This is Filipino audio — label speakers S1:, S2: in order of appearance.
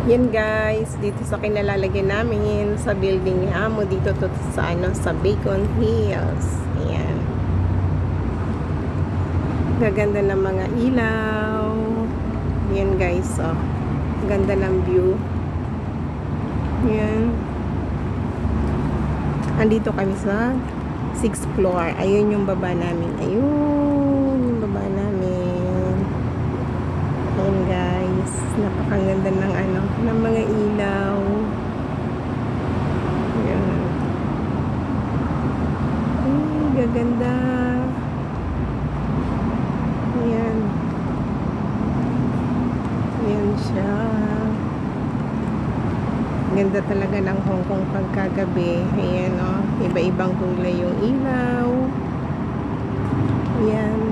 S1: Yan guys, dito sa kinalalagyan namin sa building ni Amo dito to sa sa Bacon Hills. Ayan. Gaganda ng mga ilaw. Yan guys, oh. Ganda ng view. Yan. Andito kami sa 6th floor. Ayun yung baba namin. Ayun yung baba namin. Ayan guys, napakaganda ng ng mga ilaw. Ayan. Ay, gaganda. Ayan. Ayan siya. Ganda talaga ng Hong Kong pagkagabi. Ayan, oh. Iba-ibang kulay yung ilaw. Ayan.